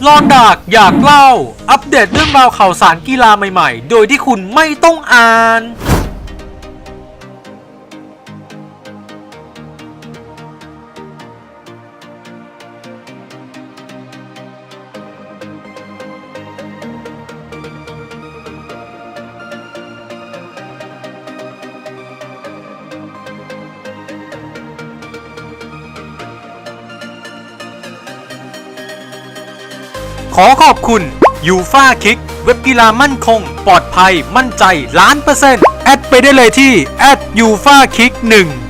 ลอนดากอยากเล่าอัปเดตเรื่องราวข่าวสารกีฬาใหม่ๆโดยที่คุณไม่ต้องอ่านขอขอบคุณยูฟ่าคิกเว็บกีฬามั่นคงปลอดภัยมั่นใจ1,000,000%แอดไปได้เลยที่ยูฟ่าคิก1